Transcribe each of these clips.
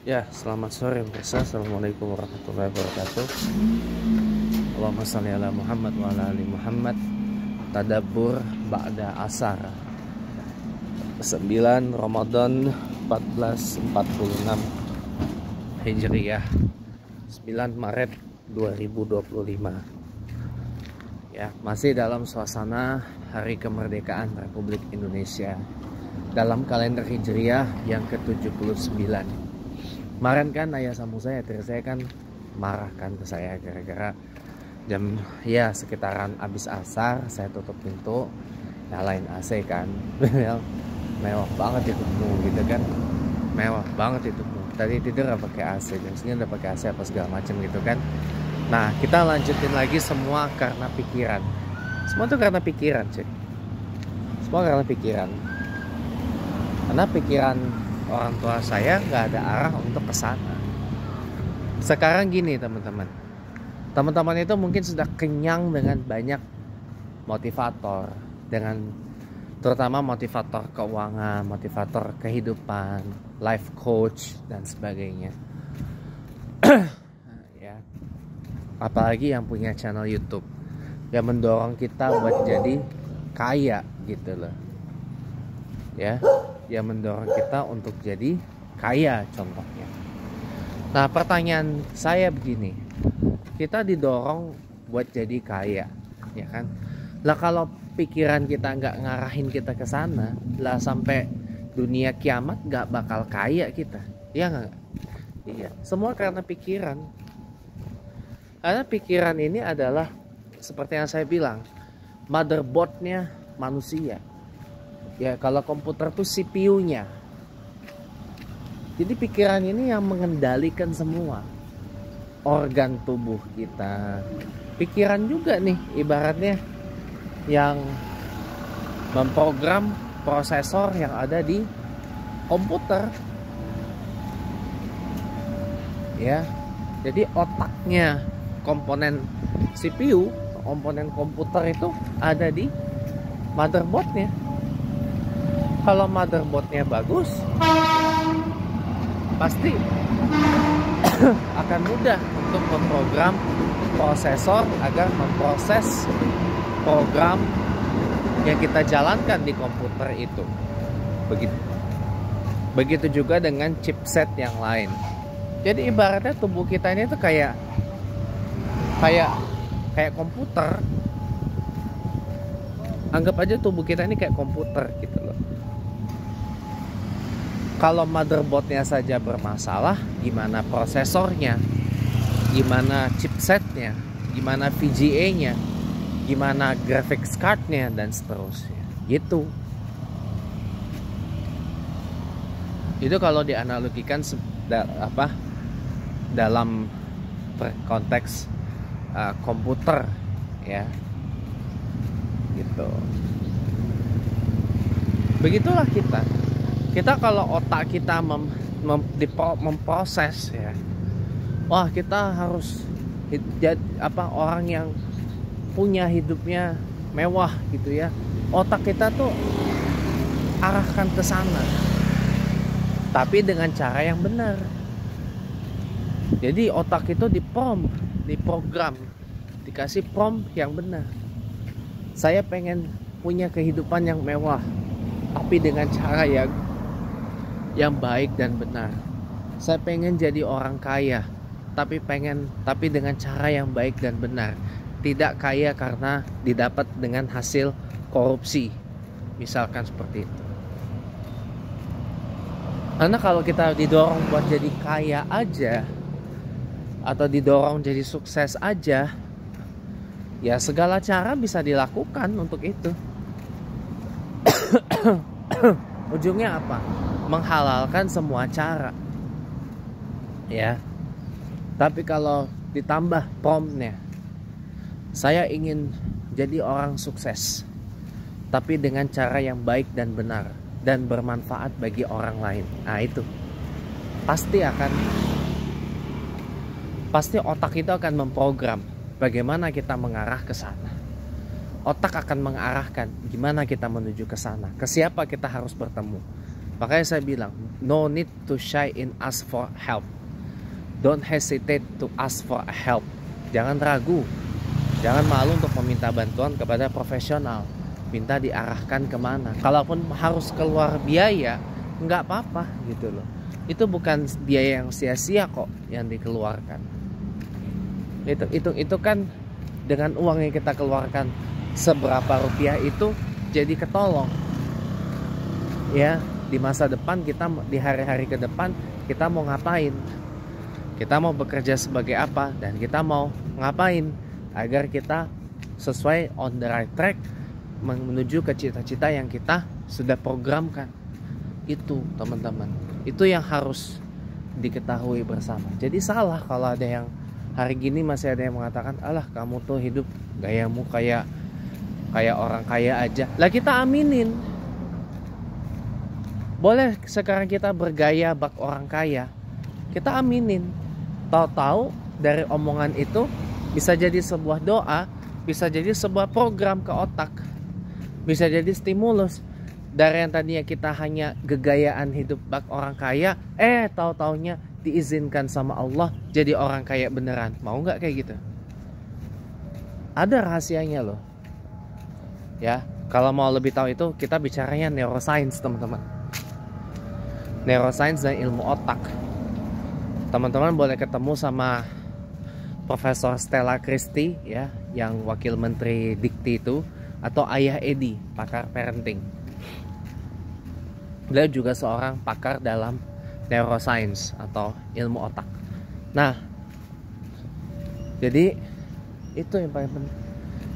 Ya, selamat sore pemirsa. Assalamualaikum warahmatullahi wabarakatuh. Allahumma shalli ala Muhammad wa ala ali Muhammad. Tadabbur ba'da asar 9 Ramadan 1446 Hijriyah, 9 Maret 2025. Ya, masih dalam suasana Hari Kemerdekaan Republik Indonesia dalam kalender Hijriah yang ke-79. Kemarin kan ayah sambung saya, saya kan marah kan ke saya gara-gara jam ya sekitaran abis asar saya tutup pintu, nyalain AC kan. Mewah banget itu gitu kan, mewah banget itu. Tadi tidur udah pakai AC, jam segini udah pakai AC apa segala macam gitu kan. Nah, kita lanjutin lagi semua karena pikiran. Semua tuh karena pikiran, cuy. Semua karena pikiran. Karena pikiran orang tua saya nggak ada arah untuk ke sana. Sekarang gini teman-teman. Teman-teman itu mungkin sudah kenyang dengan banyak motivator, dengan terutama motivator keuangan, motivator kehidupan, life coach dan sebagainya. Ya. Apalagi yang punya channel YouTube yang mendorong kita buat jadi kaya gitu loh. Ya, yang mendorong kita untuk jadi kaya contohnya. Nah, pertanyaan saya begini, kita didorong buat jadi kaya, ya kan? Lah kalau pikiran kita nggak ngarahin kita ke sana, lah sampai dunia kiamat nggak bakal kaya kita, ya nggak? Iya, semua karena pikiran. Karena pikiran ini adalah seperti yang saya bilang, motherboardnya manusia. Ya, kalau komputer tuh CPU-nya. Jadi pikiran ini yang mengendalikan semua organ tubuh kita. Pikiran juga nih ibaratnya yang memprogram prosesor yang ada di komputer. Ya. Jadi otaknya komponen CPU, komponen komputer itu ada di motherboardnya. Kalau motherboardnya bagus, pasti akan mudah untuk memprogram prosesor agar memproses program yang kita jalankan di komputer itu. Begitu juga dengan chipset yang lain. Jadi ibaratnya tubuh kita ini tuh kayak komputer. Anggap aja tubuh kita ini kayak komputer gitu loh. Kalau motherboardnya saja bermasalah, gimana prosesornya, gimana chipsetnya, gimana VGA-nya, gimana graphics card-nya dan seterusnya. Gitu. Itu kalau dianalogikan dalam konteks komputer, ya. Gitu. Begitulah kita. Kita kalau otak kita memproses ya, wah kita harus orang yang punya hidupnya mewah gitu ya. Otak kita tuh arahkan ke sana, tapi dengan cara yang benar. Jadi otak itu diprogram, dikasih prompt yang benar. Saya pengen punya kehidupan yang mewah, tapi dengan cara yang baik dan benar. Saya pengen jadi orang kaya, tapi dengan cara yang baik dan benar. Tidak kaya karena didapat dengan hasil korupsi, misalkan seperti itu. Karena kalau kita didorong buat jadi kaya aja, atau didorong jadi sukses aja, ya segala cara bisa dilakukan untuk itu. Ujungnya apa? Menghalalkan semua cara, ya. Tapi kalau ditambah promptnya, saya ingin jadi orang sukses, tapi dengan cara yang baik dan benar dan bermanfaat bagi orang lain. Nah itu pasti otak itu akan memprogram bagaimana kita mengarah ke sana. Otak akan mengarahkan gimana kita menuju ke sana, ke siapa kita harus bertemu. Makanya saya bilang, no need to shy in ask for help. Don't hesitate to ask for help. Jangan ragu, jangan malu untuk meminta bantuan kepada profesional. Minta diarahkan kemana. Kalaupun harus keluar biaya, nggak apa-apa gitu loh. Itu bukan biaya yang sia-sia kok yang dikeluarkan. Itu kan dengan uang yang kita keluarkan seberapa rupiah itu jadi ketolong. Ya, di masa depan kita, di hari-hari ke depan kita mau ngapain? Kita mau bekerja sebagai apa dan kita mau ngapain agar kita sesuai on the right track menuju ke cita-cita yang kita sudah programkan. Itu teman-teman, itu yang harus diketahui bersama. Jadi salah kalau ada yang hari gini masih ada yang mengatakan, alah kamu tuh hidup gayamu kayak orang kaya aja. Lah kita aminin. Boleh sekarang kita bergaya bak orang kaya, kita aminin. Tahu-tahu dari omongan itu bisa jadi sebuah doa, bisa jadi sebuah program ke otak, bisa jadi stimulus. Dari yang tadinya kita hanya gegayaan hidup bak orang kaya, tahu-taunya diizinkan sama Allah jadi orang kaya beneran. Mau nggak kayak gitu? Ada rahasianya loh. Ya, kalau mau lebih tahu itu kita bicaranya neuroscience teman-teman. Neuroscience dan ilmu otak. Teman-teman boleh ketemu sama Profesor Stella Christie ya, yang wakil menteri Dikti itu, atau Ayah Edi, pakar parenting. Beliau juga seorang pakar dalam neuroscience atau ilmu otak. Nah, jadi itu yang paling penting.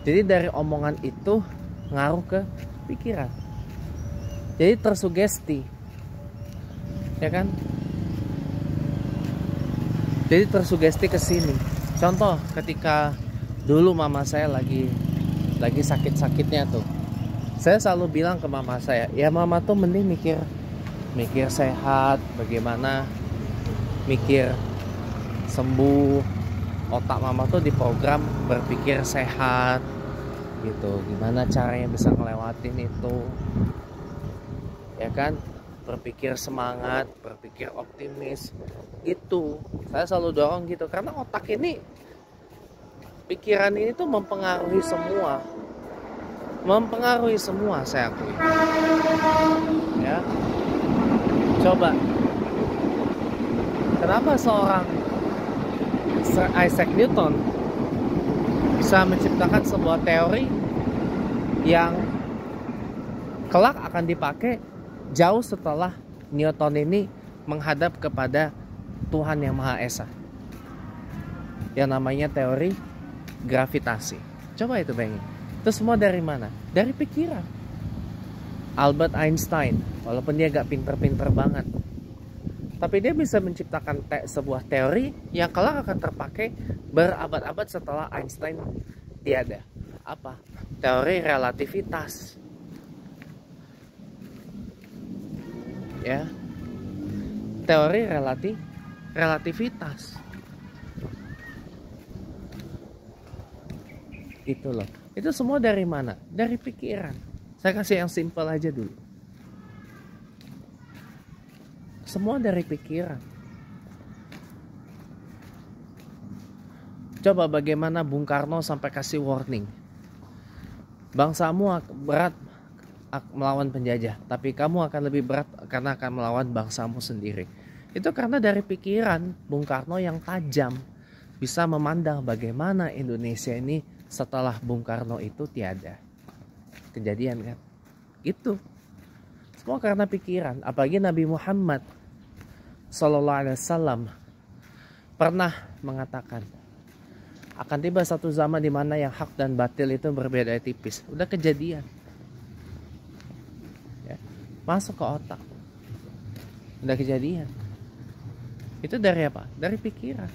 Jadi dari omongan itu ngaruh ke pikiran. Jadi tersugesti, ya kan? Jadi tersugesti ke sini. Contoh, ketika dulu mama saya lagi sakit-sakitnya tuh, saya selalu bilang ke mama saya, ya mama tuh mending mikir sehat, bagaimana mikir sembuh. Otak mama tuh diprogram berpikir sehat gitu. Gimana caranya bisa ngelewatin itu, ya kan? Berpikir semangat, berpikir optimis gitu. Saya selalu dorong gitu, karena otak ini, pikiran ini tuh mempengaruhi semua, saya akui. Ya, coba, kenapa seorang Sir Isaac Newton bisa menciptakan sebuah teori yang kelak akan dipakai jauh setelah Newton ini menghadap kepada Tuhan Yang Maha Esa, yang namanya teori gravitasi. Coba itu bayangin. Itu semua dari mana? Dari pikiran. Albert Einstein, walaupun dia gak pinter-pinter banget, tapi dia bisa menciptakan sebuah teori yang kelak akan terpakai berabad-abad setelah Einstein tiada. Apa? Teori relativitas. Ya, teori relativitas. Itu loh. Itu semua dari mana? Dari pikiran. Saya kasih yang simpel aja dulu. Semua dari pikiran. Coba bagaimana Bung Karno sampai kasih warning, bangsamu berat melawan penjajah, tapi kamu akan lebih berat karena akan melawan bangsamu sendiri. Itu karena dari pikiran Bung Karno yang tajam, bisa memandang bagaimana Indonesia ini setelah Bung Karno itu tiada. Kejadian kan? Itu semua karena pikiran. Apalagi Nabi Muhammad SAW pernah mengatakan, akan tiba satu zaman di mana yang hak dan batil itu berbeda tipis. Udah kejadian. Ya, masuk ke otak. Udah kejadian. Itu dari apa? Dari pikiran.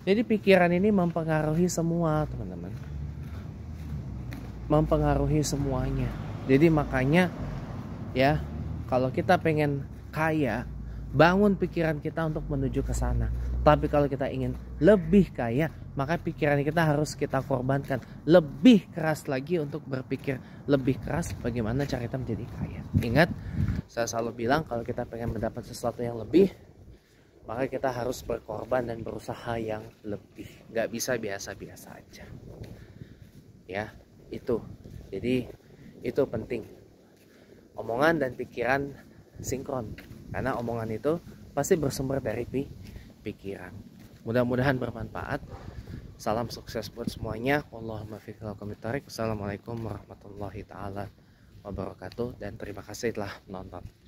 Jadi pikiran ini mempengaruhi semua, teman-teman. Mempengaruhi semuanya. Jadi makanya ya, kalau kita pengen kaya, bangun pikiran kita untuk menuju ke sana. Tapi kalau kita ingin lebih kaya, maka pikiran kita harus kita korbankan lebih keras lagi untuk berpikir lebih keras bagaimana cara kita menjadi kaya. Ingat, saya selalu bilang kalau kita pengen mendapat sesuatu yang lebih, maka kita harus berkorban dan berusaha yang lebih. Nggak bisa biasa-biasa aja. Ya, itu. Jadi itu penting. Omongan dan pikiran sinkron. Karena omongan itu pasti bersumber dari pikiran. Mudah-mudahan bermanfaat. Salam sukses buat semuanya. Wallahumma fiq wal aqwam. Assalamualaikum warahmatullahi taala wabarakatuh, dan terima kasih telah menonton.